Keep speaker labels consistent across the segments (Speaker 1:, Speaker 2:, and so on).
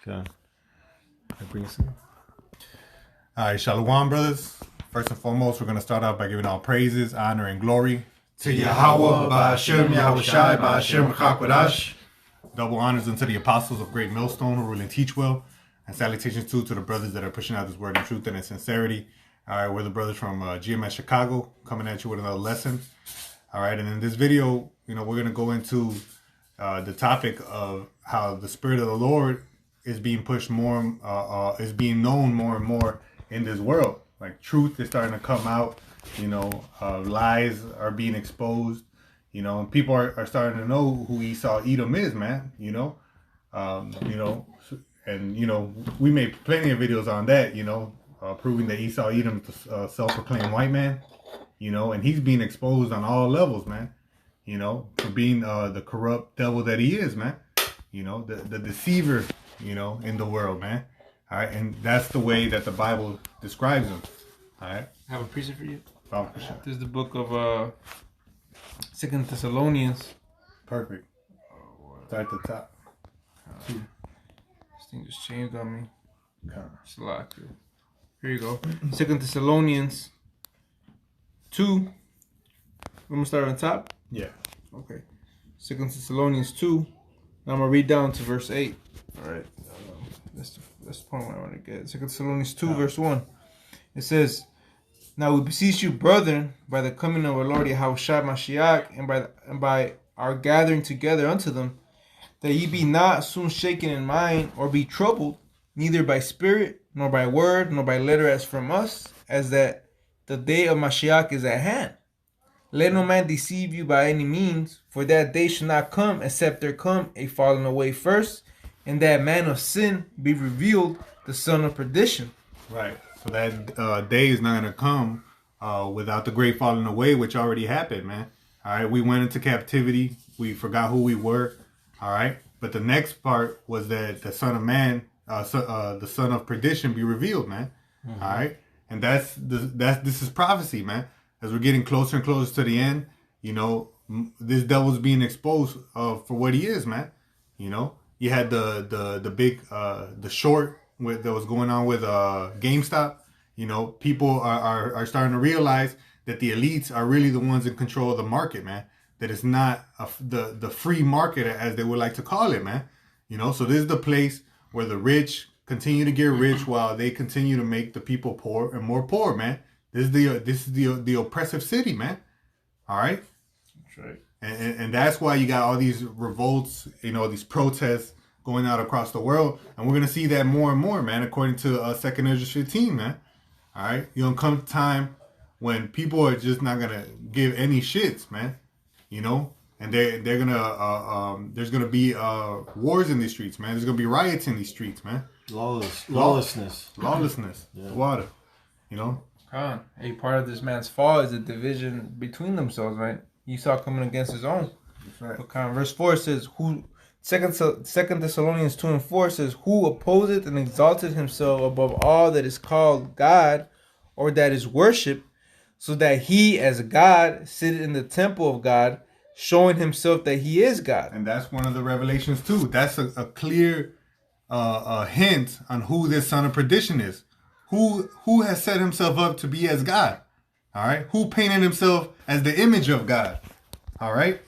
Speaker 1: Okay. All right, Shalom, brothers. First and foremost, we're going to start out by giving all praises, honor, and glory
Speaker 2: to Yahweh, Ba'ashem Yahushai, Ba'ashem Chakwadash.
Speaker 1: Double honors unto the apostles of Great Millstone who rule and teach well. And salutations too to the brothers that are pushing out this word in truth and in sincerity. All right, we're the brothers from GMS Chicago coming at you with another lesson. All right, and in this video, we're going to go into the topic of how the Spirit of the Lord is being pushed more, is being known more and more in this world. Like truth is starting to come out, lies are being exposed, and people are starting to know who Esau Edom is, man, and we made plenty of videos on that, proving that Esau Edom is a self-proclaimed white man, and he's being exposed on all levels, man, for being the corrupt devil that he is, man, the deceiver, in the world, man. All right, and that's the way that the Bible describes him. All right.
Speaker 2: I have a precept for you.
Speaker 1: Oh, for sure.
Speaker 2: This is the book of 2 Thessalonians.
Speaker 1: Perfect. Start at the top.
Speaker 2: This thing just changed on me. It's a lot. Here you go. 2 Thessalonians 2. I'm going to start on top?
Speaker 1: Yeah.
Speaker 2: Okay. 2 Thessalonians 2. Now I'm going to read down to verse 8. All right. That's the point I want to get. 2 Thessalonians 2, verse 1. It says, "Now we beseech you, brethren, by the coming of our Lord Yahushua Mashiach, and by our gathering together unto them, that ye be not soon shaken in mind, or be troubled, neither by spirit, nor by word, nor by letter as from us, as that the day of Mashiach is at hand. Let no man deceive you by any means, for that day shall not come, except there come a falling away first, and that man of sin be revealed, the son of perdition."
Speaker 1: Right. So that day is not going to come without the great falling away, which already happened, man. All right. We went into captivity. We forgot who we were. All right. But the next part was that the son of man, the son of perdition be revealed, man. Mm-hmm. All right. And this is prophecy, man. As we're getting closer and closer to the end, this devil's being exposed for what he is, man. You had the big the short that was going on with GameStop. People are starting to realize that the elites are really the ones in control of the market, man. That it's not the free market, as they would like to call it, man. So this is the place where the rich continue to get rich while they continue to make the people poor and more poor, man. This is the oppressive city, man. All right.
Speaker 2: That's right.
Speaker 1: And that's why you got all these revolts, these protests going out across the world. And we're going to see that more and more, man, according to 2nd Ezra 15, man. All right? You're going to come a time when people are just not going to give any shits, man. And they're going to, there's going to be wars in these streets, man. There's going to be riots in these streets, man.
Speaker 3: Lawlessness.
Speaker 1: Yeah. Water,
Speaker 2: A part of this man's fall is the division between themselves, right? Esau coming against his own.
Speaker 1: That's right.
Speaker 2: Verse 4 says, Second Thessalonians 2 and 4 says, "Who opposeth and exalted himself above all that is called God, or that is worshipped, so that he as God sitteth in the temple of God, showing himself that he is God."
Speaker 1: And that's one of the revelations too. That's a clear hint on who this son of perdition is. Who has set himself up to be as God? All right. Who painted himself as the image of God? All right.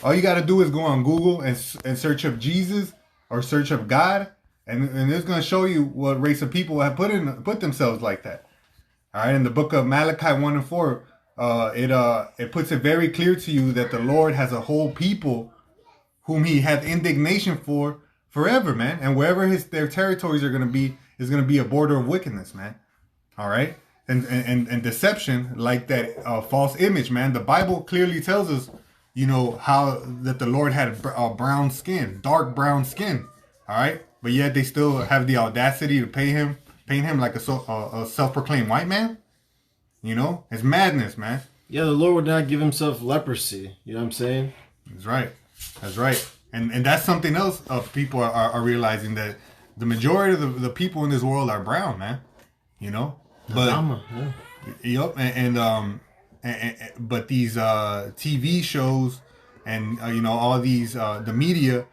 Speaker 1: All you got to do is go on Google and search up Jesus or search up God, and it's going to show you what race of people have put themselves like that. All right. In the book of Malachi 1 and 4, it puts it very clear to you that the Lord has a whole people whom He hath indignation for forever, man. And wherever their territories are going to be is going to be a border of wickedness, man. All right. And deception, like that false image, man. The Bible clearly tells us, how that the Lord had brown skin, dark brown skin. All right. But yet they still have the audacity to paint him like a self-proclaimed white man. It's madness, man.
Speaker 3: Yeah, the Lord would not give himself leprosy. You know what I'm saying?
Speaker 1: That's right. And that's something else people are realizing, that the majority of the people in this world are brown, man. But yep, but these TV shows and all these the media,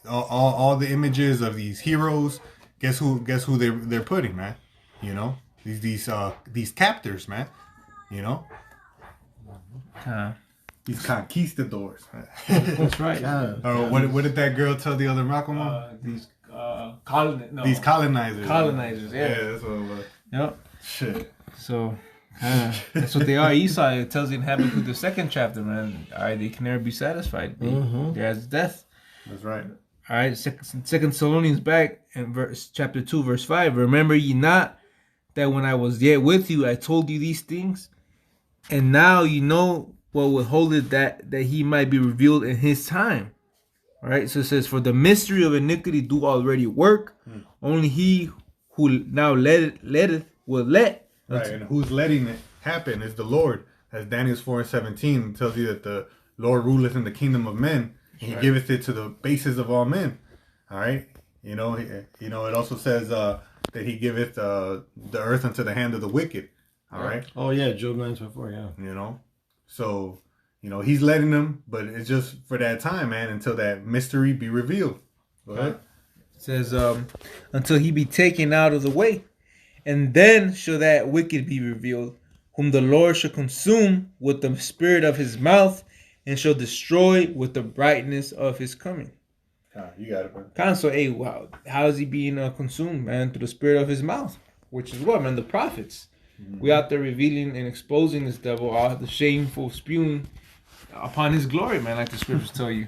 Speaker 1: all the images of these heroes. Guess who they're putting, man? You know, these captors, man. You know, these conquistadors. Man.
Speaker 2: That's right.
Speaker 1: What did that girl tell the other Malcolm?
Speaker 4: These
Speaker 1: These colonizers.
Speaker 2: Colonizers, yeah.
Speaker 1: Yeah, that's what it was.
Speaker 2: Yep.
Speaker 1: Shit.
Speaker 2: So that's what they are. Esau, it tells you in Habakkuk the 2nd chapter, man. All right, they can never be satisfied. There is death.
Speaker 1: That's right.
Speaker 2: All right, Second Thessalonians back in chapter 2, verse 5. Remember ye not that when I was yet with you, I told you these things, and now you know what withholdeth that he might be revealed in his time. All right, so it says, for the mystery of iniquity do already work. Only he who now letteth will let.
Speaker 1: Right, and who's letting it happen is the Lord. As Daniel 4:17 tells you that the Lord ruleth in the kingdom of men. He giveth it to the bases of all men. All right, you know, it also says that he giveth the earth unto the hand of the wicked. All right.
Speaker 3: Oh yeah, Job 9:24. Yeah.
Speaker 1: You know, so he's letting them, but it's just for that time, man, until that mystery be revealed. Go ahead.
Speaker 2: It says until he be taken out of the way, and then shall that wicked be revealed, whom the Lord shall consume with the spirit of his mouth, and shall destroy with the brightness of his coming.
Speaker 1: You got it, man.
Speaker 2: So, hey, wow, how is he being consumed, man? Through the spirit of his mouth, which is what, man? The prophets. We out there revealing and exposing this devil, all the shameful spewing upon his glory, man, like the scriptures tell you.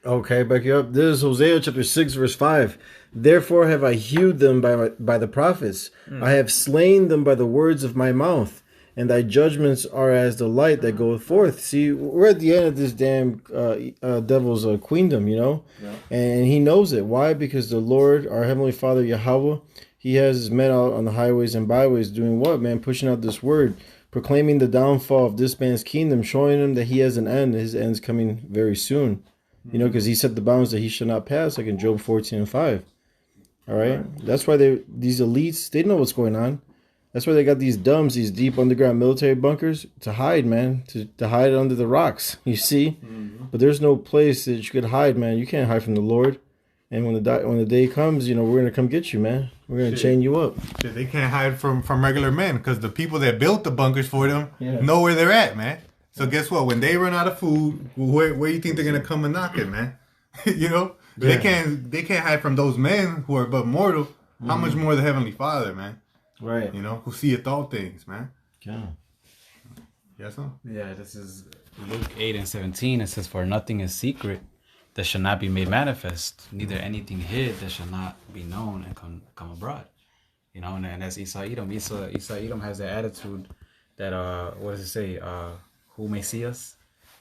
Speaker 3: Okay, back you up. This is Hosea chapter 6, verse 5. Therefore have I hewed them by the prophets. I have slain them by the words of my mouth. And thy judgments are as the light that goeth forth. See, we're at the end of this damn devil's queendom, you know? Yeah. And he knows it. Why? Because the Lord, our Heavenly Father, Yahweh, he has his men out on the highways and byways doing what, man? Pushing out this word, proclaiming the downfall of this man's kingdom, showing him that he has an end. His end's coming very soon. You know, because he set the bounds that he shall not pass, like in Job 14:5. All right? That's why these elites, they know what's going on. That's why they got these dumbs, these deep underground military bunkers to hide, man, to hide under the rocks, you see? But there's no place that you could hide, man. You can't hide from the Lord. And when the day comes, we're going to come get you, man. We're going to chain you up.
Speaker 1: Shit, they can't hide from regular men because the people that built the bunkers for them know where they're at, man. So guess what? When they run out of food, where do you think they're gonna come and knock it, man? They can't hide from those men who are but mortal. How much more the Heavenly Father, man?
Speaker 3: Right.
Speaker 1: Who seeth all things, man.
Speaker 3: Yeah.
Speaker 1: Yes, sir?
Speaker 4: Yeah, this is Luke 8:17. It says, "For nothing is secret that shall not be made manifest, neither anything hid that shall not be known and come abroad." And that's Esau Edom. Esau Edom has the attitude that what does it say? Who may see us?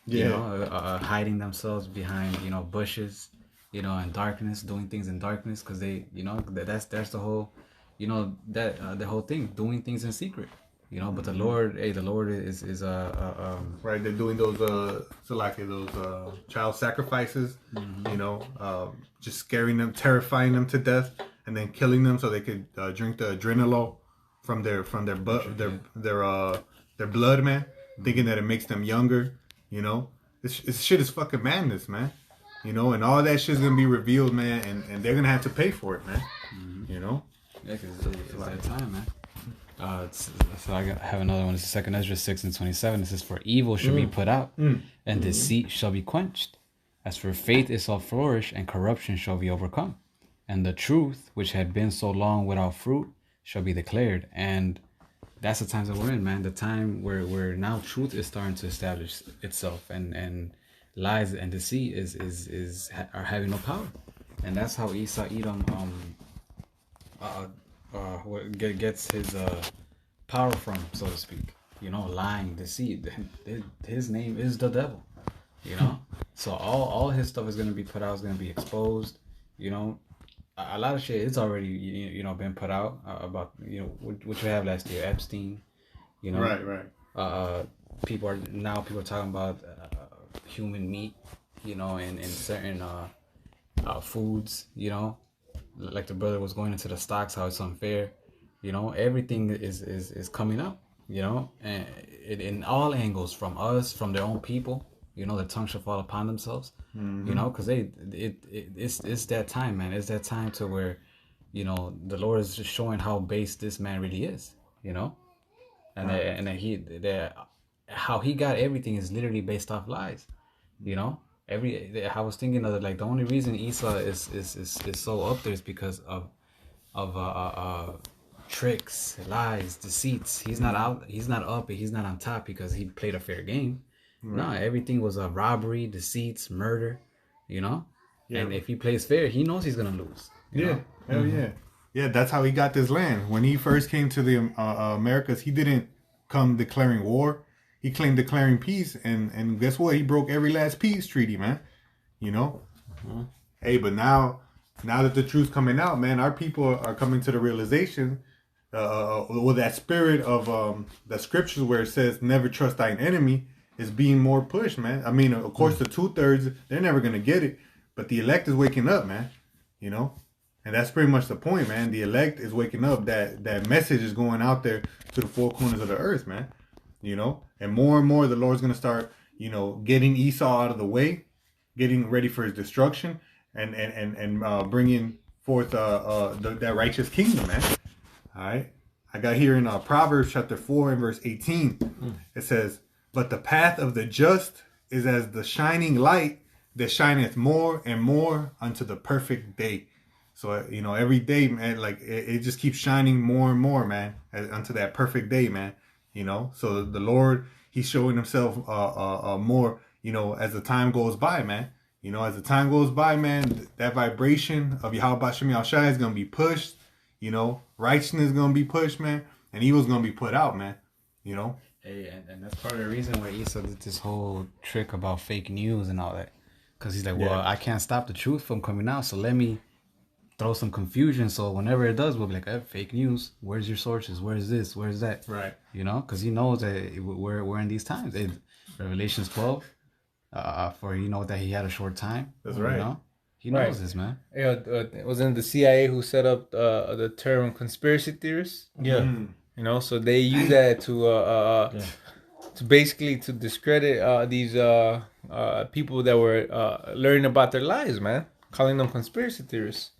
Speaker 4: Hiding themselves behind bushes, in darkness, doing things in darkness, because they that's the whole the whole thing, doing things in secret. But the Lord is
Speaker 1: right. They're doing those child sacrifices. Just scaring them, terrifying them to death, and then killing them so they could drink the adrenaline from their blood, man. Thinking that it makes them younger. This shit is fucking madness, man. And all that shit's gonna be revealed, man, and they're gonna have to pay for it, man.
Speaker 4: Yeah, because it's that time, man. So I have another one. It's 2 Ezra 6:27. It says, "For evil shall be put out, and deceit shall be quenched. As for faith, it shall flourish, and corruption shall be overcome. And the truth, which had been so long without fruit, shall be declared." And that's the times that we're in, man. The time where now truth is starting to establish itself, and lies and deceit are having no power. And that's how Esau Edom gets his power from, so to speak. Lying, deceit. His name is the devil. So all his stuff is gonna be put out. Is gonna be exposed. A lot of shit is already been put out about what we have last year, Epstein.
Speaker 1: Right.
Speaker 4: People are talking about human meat, in certain foods. Like the brother was going into the stocks, how it's unfair. Everything is coming up. And in all angles, from us, from their own people. You know, their tongue shall fall upon themselves. You know, because it's that time, man. It's that time to where, you know, the Lord is just showing how base this man really is. You know, and that how he got everything is literally based off lies. You know, I was thinking of like the only reason Esau is so up there is because of tricks, lies, deceits. He's not out. He's not up. He's not on top because he played a fair game. Right. No, everything was a robbery, deceits, murder. You know, and if he plays fair, he knows he's gonna lose. You know?
Speaker 1: Hell yeah. Yeah, that's how he got this land. When he first came to the Americas, he didn't come declaring war. He claimed declaring peace, and guess what? He broke every last peace treaty, man. You know? Hey, but now that the truth's coming out, man, our people are coming to the realization with that spirit of the scriptures where it says, never trust thine enemy, is being more pushed, man. I mean, of course, the 2/3, they're never going to get it, but the elect is waking up, man. You know? And that's pretty much the point, man. The elect is waking up. That message is going out there to the four corners of the earth, man. You know? And more, the Lord's going to start, you know, getting Esau out of the way, getting ready for his destruction, and bringing forth that righteous kingdom, man. All right? I got here in Proverbs chapter 4 and verse 18. It says, but the path of the just is as the shining light that shineth more and more unto the perfect day. So, you know, every day, man, like it just keeps shining more and more, man, unto that perfect day, man. You know, so the Lord, he's showing himself more, you know, as the time goes by, man. You know, as the time goes by, man, that vibration of Yahweh Bashem Yahushai is going to be pushed. You know, righteousness is going to be pushed, man. And evil's going to be put out, man. You know.
Speaker 4: Hey, and that's part of the reason why Esau did this whole trick about fake news and all that. Because he's like, well, I can't stop the truth from coming out, so let me throw some confusion. So whenever it does, we'll be like, fake news. Where's your sources? Where's this? Where's that?
Speaker 1: Right.
Speaker 4: You know, because he knows that we're in these times. Revelations 12, for you know that he had a short time.
Speaker 1: That's right.
Speaker 4: You know? He knows this, man.
Speaker 2: Yeah, it wasn't the CIA who set up the term conspiracy theorists.
Speaker 3: Yeah.
Speaker 2: You know, so they use that to basically to discredit these people that were learning about their lives, man. Calling them conspiracy theorists.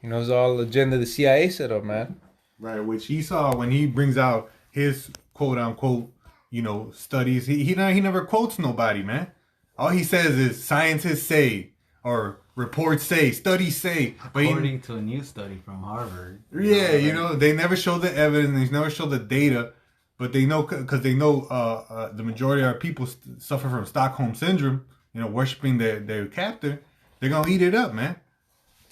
Speaker 2: You know, it's all agenda the CIA set up, man.
Speaker 1: Right, which Esau, when he brings out his quote unquote, you know, studies, he never quotes nobody, man. All he says is scientists say, or reports say, studies say. But
Speaker 4: according to a new study from Harvard.
Speaker 1: Yeah, you know, they never show the evidence, they never show the data, but they know, because they know the majority of our people suffer from Stockholm syndrome, you know, worshiping their captor. They're going to eat it up, man.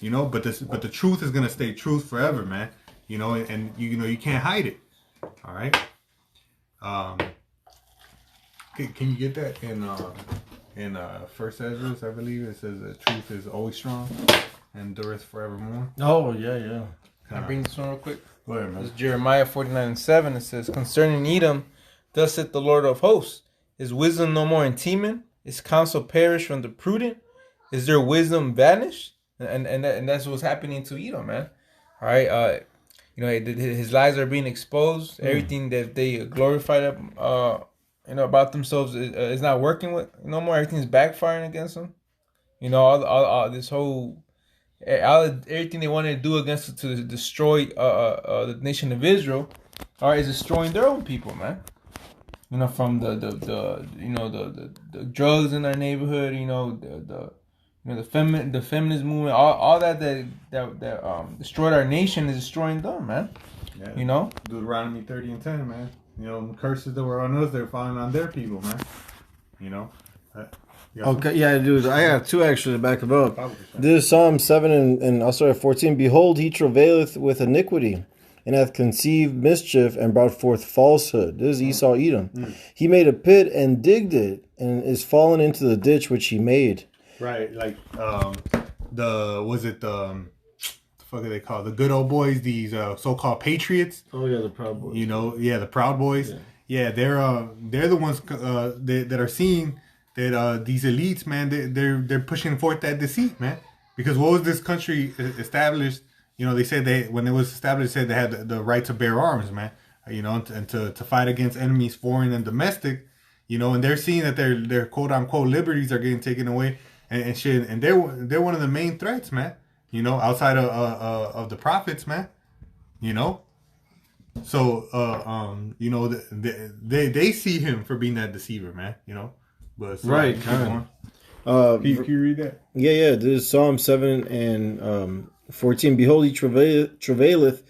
Speaker 1: You know, but the truth is going to stay truth forever, man. You know, and you know, you can't hide it. All right. Can you get that in First Ezra? I believe it says the truth is always strong and endureth forevermore.
Speaker 3: Oh yeah.
Speaker 2: Can I bring this one real quick?
Speaker 1: Go ahead, man.
Speaker 2: This is Jeremiah 49:7. It says, concerning Edom, thus saith the Lord of hosts, is wisdom no more in Teman? Is counsel perished from the prudent? Is their wisdom vanished? And that's what's happening to Edom, man. All right, you know, his lies are being exposed. Everything that they glorified, you know, about themselves is not working with no more. Everything's backfiring against them. You know, all this whole, everything they wanted to do against to destroy the nation of Israel, is destroying their own people, man. You know, from the drugs in their neighborhood. You know, the feminist movement, all that destroyed our nation is destroying them, man.
Speaker 1: Yeah.
Speaker 2: You know?
Speaker 1: Deuteronomy 30:10, man. You know, the curses that were on us, they're falling on their people, man. You know?
Speaker 3: Okay, yeah, dude. I got two actually to back them up. This is Psalm 7 and I'll start at 14. Behold, he travaileth with iniquity, and hath conceived mischief, and brought forth falsehood. This is Esau Edom. He made a pit and digged it, and is fallen into the ditch which he made.
Speaker 1: Right, like the fuck are they called? The good old boys, these so-called patriots.
Speaker 3: Oh yeah, the Proud Boys.
Speaker 1: You know, yeah, the Proud Boys. Yeah, they're the ones that are seeing that these elites, man, they're pushing forth that deceit, man. Because what was this country established? You know, they said when it was established, they said they had the right to bear arms, man. You know, and to fight against enemies, foreign and domestic. you know, and they're seeing that their quote unquote liberties are getting taken away and shit, and they're one of the main threats, man. You know, outside of the prophets, man. You know, so you know, they see him for being that deceiver, man. You know, but so
Speaker 3: Right,
Speaker 1: keep
Speaker 3: kind
Speaker 1: going. Can you read that?
Speaker 3: Yeah. This is Psalm 7 and 14. Behold, he travaileth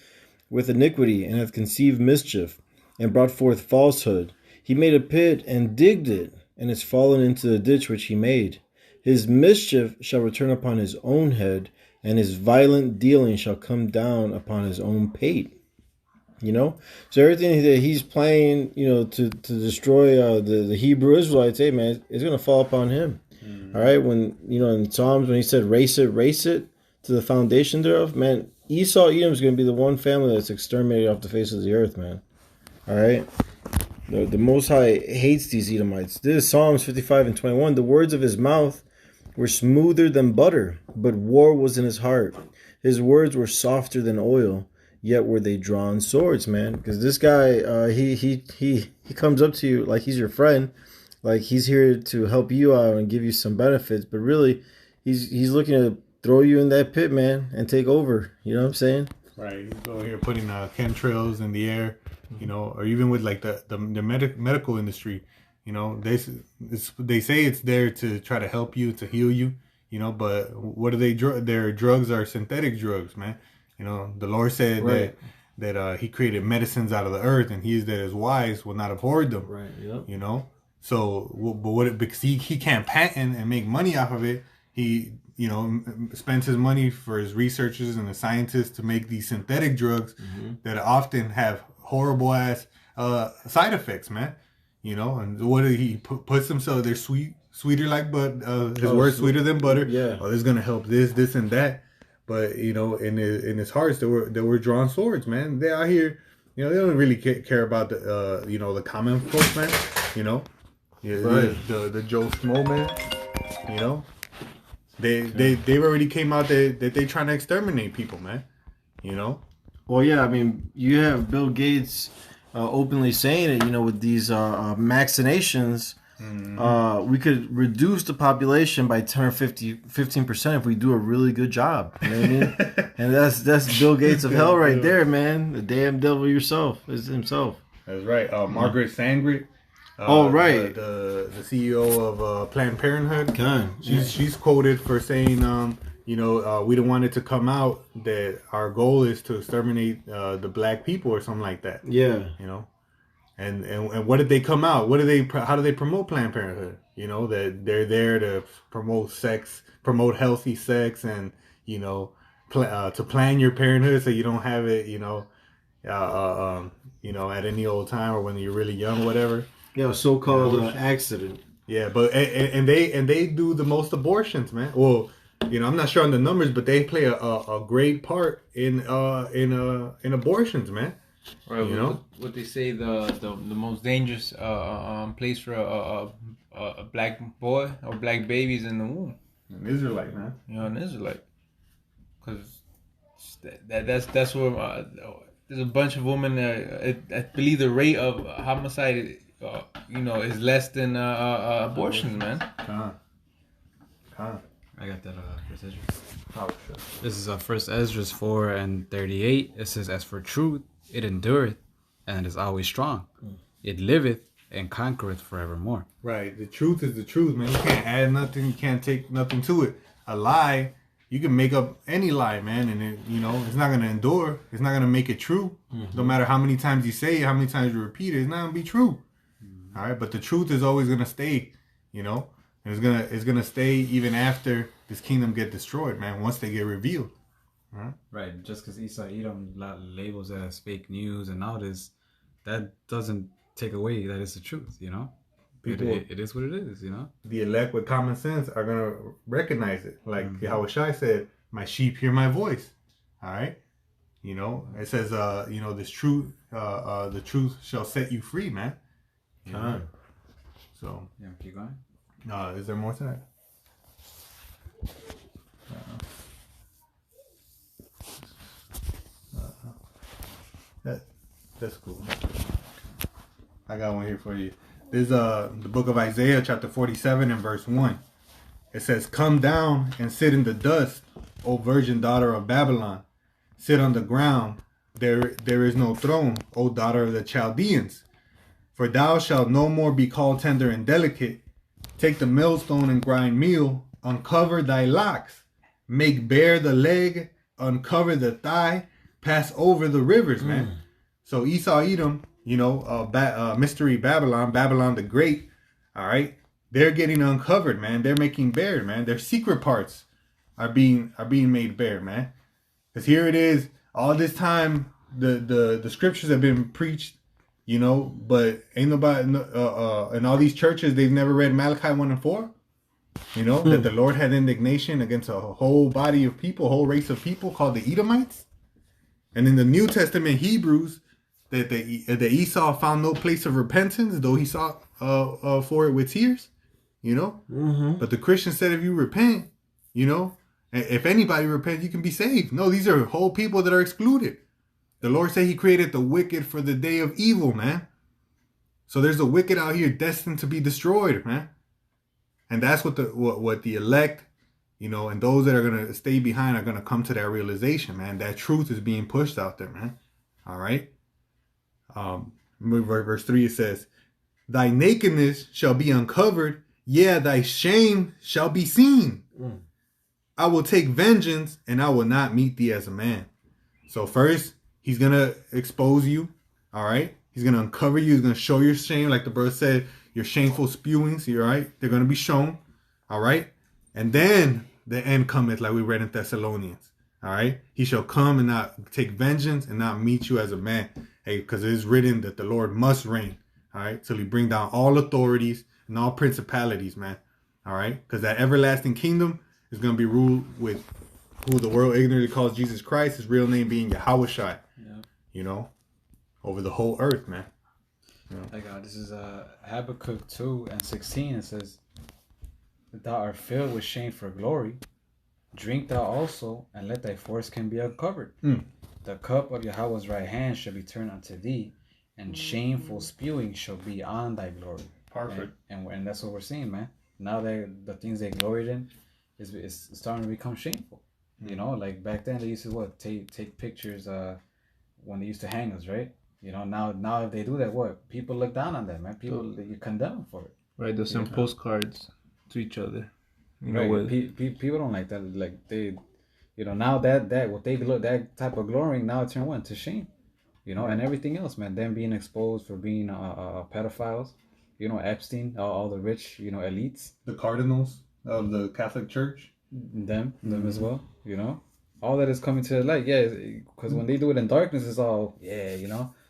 Speaker 3: with iniquity, and hath conceived mischief, and brought forth falsehood. He made a pit, and digged it, and is fallen into the ditch which he made. His mischief shall return upon his own head, and his violent dealing shall come down upon his own pate. You know, so everything that he's playing, you know, to destroy the Hebrew Israelites, hey man, it's gonna fall upon him. All right, when you know in Psalms when he said race it to the foundation thereof, man, Esau Edom's gonna be the one family that's exterminated off the face of the earth, man. All right, the Most High hates these Edomites. This is Psalms 55 and 21. The words of his mouth were smoother than butter, but war was in his heart. His words were softer than oil, yet were they drawn swords, man. Because this guy, he comes up to you like he's your friend, like he's here to help you out and give you some benefits, but really, he's looking to throw you in that pit, man, and take over. You know what I'm saying?
Speaker 1: Right, he's over here putting chemtrails in the air, you know, or even with like the medical industry, you know, they say it's there to try to help you, to heal you, you know, but what are they? Their drugs are synthetic drugs, man. You know, the Lord said
Speaker 3: Right.
Speaker 1: that He created medicines out of the earth, and He that is wise will not abhor them.
Speaker 3: Right. Yep.
Speaker 1: You know, so but because he can't patent and make money off of it, he you know spends his money for his researchers and the scientists to make these synthetic drugs that often have horrible ass side effects, man. You know, and what did he puts himself? They're sweeter like his words sweeter than butter.
Speaker 3: Yeah.
Speaker 1: Oh, this is gonna help this and that. But you know, in his hearts, there were drawn swords, man. They out here, you know, they don't really care about the you know the common folks, man. You know, yeah,
Speaker 3: Right.
Speaker 1: the Joe Schmo, man. You know, they've already came out that they trying to exterminate people, man. You know.
Speaker 3: Well, yeah, I mean, you have Bill Gates openly saying it, you know, with these vaccinations, we could reduce the population by 10 or 15% if we do a really good job. You know what I mean? And that's Bill Gates of hell right there, man. The damn devil yourself is himself.
Speaker 1: That's right. Margaret Sangret.
Speaker 3: Right.
Speaker 1: The CEO of Planned Parenthood.
Speaker 3: God.
Speaker 1: She's quoted for saying, you know, we don't want it to come out that our goal is to exterminate the black people or something like that.
Speaker 3: Yeah.
Speaker 1: You know, and what did they come out? How do they promote Planned Parenthood? You know, that they're there to promote healthy sex, and you know, to plan your parenthood so you don't have it, you know, at any old time or when you're really young, whatever.
Speaker 3: Yeah, so-called accident.
Speaker 1: Yeah, but and they do the most abortions, man. Well, you know, I'm not sure on the numbers, but they play a great part in abortions, man.
Speaker 2: Right,
Speaker 1: you know
Speaker 2: what they say the most dangerous place for a black boy or black babies in the womb.
Speaker 1: An Israelite, man.
Speaker 2: You know, an Israelite, because that's where there's a bunch of women. I believe the rate of homicide, you know, is less than abortions, man.
Speaker 4: I got that First Ezra.
Speaker 1: Oh, sure.
Speaker 4: This is First Ezra 4:38. It says, "As for truth, it endureth, and is always strong. It liveth and conquereth forevermore."
Speaker 1: Right. The truth is the truth, man. You can't add nothing. You can't take nothing to it. A lie, you can make up any lie, man, and you know it's not gonna endure. It's not gonna make it true. No matter how many times you say it, how many times you repeat it, it's not gonna be true. All right. But the truth is always gonna stay. You know, and it's gonna stay even after this kingdom get destroyed, man. Once they get revealed.
Speaker 4: Right. Just because Esau Edom labels it as fake news and all this, that doesn't take away that it's the truth. You know, it is what it is. You know,
Speaker 1: the elect with common sense are gonna recognize it. Like how Shai said, "My sheep hear my voice." All right. You know, it says, you know, this truth, the truth shall set you free, man. You know? So
Speaker 4: yeah. Keep going.
Speaker 1: Is there more to that? That's cool. I got one here for you. This is the book of Isaiah, chapter 47 and verse 1. It says, "Come down and sit in the dust, O virgin daughter of Babylon. Sit on the ground. There is no throne, O daughter of the Chaldeans. For thou shalt no more be called tender and delicate. Take the millstone and grind meal. Uncover thy locks. Make bare the leg. Uncover the thigh. Pass over the rivers," man. So Esau, Edom, mystery Babylon, Babylon the Great, all right? They're getting uncovered, man. They're making bare, man. Their secret parts are being made bare, man. Because here it is, all this time, the scriptures have been preached, but ain't nobody, in all these churches, they've never read Malachi 1 and 4. That the Lord had indignation against a whole body of people, a whole race of people called the Edomites. And in the New Testament, Hebrews, that the Esau found no place of repentance, though he sought for it with tears, But the Christian said, if you repent, if anybody repents, you can be saved. No, these are whole people that are excluded. The Lord said he created the wicked for the day of evil, man. So there's a wicked out here destined to be destroyed, man. And that's what the elect, and those that are going to stay behind are going to come to that realization, man. That truth is being pushed out there, man. All right. Verse 3, it says, "Thy nakedness shall be uncovered, yeah, thy shame shall be seen. I will take vengeance, and I will not meet thee as a man." So first, he's going to expose you, all right? He's going to uncover you. He's going to show your shame, like the brother said, your shameful spewings, all right? They're going to be shown, all right? And then the end cometh, like we read in Thessalonians, all right? He shall come and not take vengeance and not meet you as a man. Hey, because it is written that the Lord must reign, all right? Till he bring down all authorities and all principalities, man, all right? Because that everlasting kingdom is going to be ruled with who the world ignorantly calls Jesus Christ, his real name being Yahushua, over the whole earth, man.
Speaker 4: This is Habakkuk 2 and 16. It says, "Thou art filled with shame for glory. Drink thou also, and let thy foreskin be uncovered. The cup of Yahweh's right hand shall be turned unto thee, and shameful spewing shall be on thy glory."
Speaker 1: Perfect.
Speaker 4: And that's what we're seeing, man. Now that the things they gloried in is starting to become shameful. Like back then they used to take pictures when they used to hang us, right? Now if they do that, people look down on that, man. You condemn them for it.
Speaker 2: Right, they'll send postcards to each other.
Speaker 4: People don't like that. Like they, now that what they look, that type of glorying, now it turned to shame. And everything else, man. Them being exposed for being pedophiles. Epstein, all the rich, elites.
Speaker 1: The cardinals of the Catholic Church.
Speaker 4: Them as well. All that is coming to the light. Yeah, because when they do it in darkness, it's all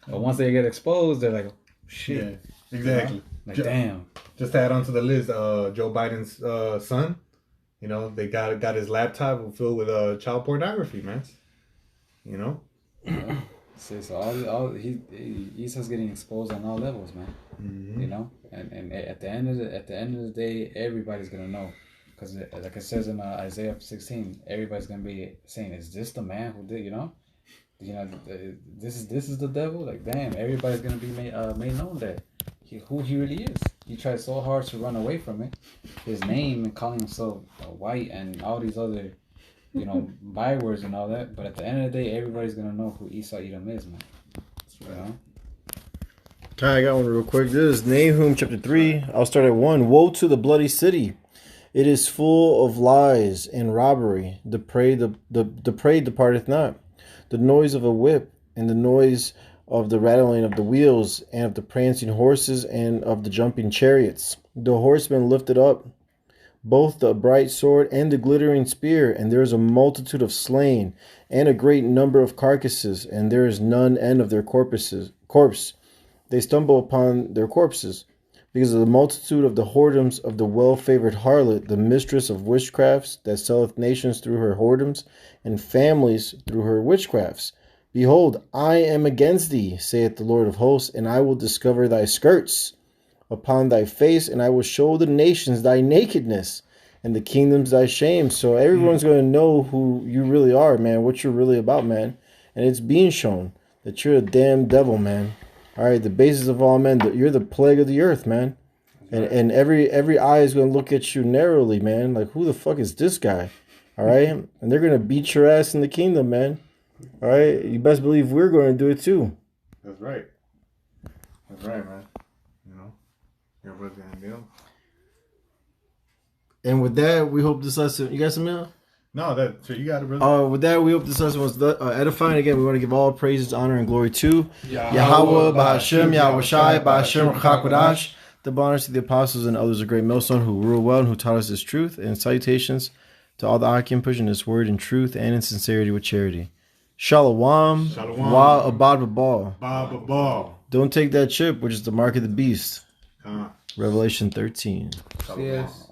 Speaker 4: But once they get exposed, they're like, oh, shit.
Speaker 1: Yeah, exactly.
Speaker 4: Like, damn.
Speaker 1: Just to add on to the list, Joe Biden's son, they got his laptop filled with child pornography, man.
Speaker 4: So he's just getting exposed on all levels, man. And at the end of the day, everybody's gonna know, because like it says in Isaiah 16, everybody's gonna be saying, "Is this the man who did?" This is the devil. Like, damn, everybody's gonna be made known that who he really is. He tried so hard to run away from it, his name, and calling himself white and all these other bywords and all that. But at the end of the day, everybody's gonna know who Esau Edom is, man.
Speaker 3: I got one real quick. This is Nahum chapter 3. I'll start at 1. Woe to the bloody city! It is full of lies and robbery. The prey departeth not. The noise of a whip, and the noise of the rattling of the wheels, and of the prancing horses, and of the jumping chariots. The horsemen lifted up both the bright sword and the glittering spear, and there is a multitude of slain, and a great number of carcasses, and there is none end of their corpse. They stumble upon their corpses, because of the multitude of the whoredoms of the well-favored harlot, the mistress of witchcrafts, that selleth nations through her whoredoms, and families through her witchcrafts. Behold, I am against thee, saith the Lord of hosts, and I will discover thy skirts upon thy face, and I will show the nations thy nakedness, and the kingdoms thy shame. So everyone's going to know who you really are, man, what you're really about, man. And it's being shown that you're a damn devil, man. All right, the basis of all men. You're the plague of the earth, man. And every eye is gonna look at you narrowly, man. Like, who the fuck is this guy? All right, and they're gonna beat your ass in the kingdom, man. All right, you best believe we're going to do it too.
Speaker 1: That's right. That's right, man. You know, your brother's gonna deal.
Speaker 3: And with that, we hope this lesson. You got some else?
Speaker 1: No, that so you got it, brother.
Speaker 3: With that, we hope this lesson was edifying. Again, we want to give all praises, honor, and glory to Yahweh, Ba'Hashem, Yahweh Shai, Ba'Hashem, Chakwadash. The honors to the apostles and others, a great millstone who rule well and who taught us this truth. And salutations to all the Akim pushing this word in truth and in sincerity with charity. Shalom.
Speaker 1: Shalom.
Speaker 3: Wa abad babal.
Speaker 1: Ball.
Speaker 3: Don't take that chip, which is the mark of the beast.
Speaker 1: Come on.
Speaker 3: Revelation 13.
Speaker 2: Yes.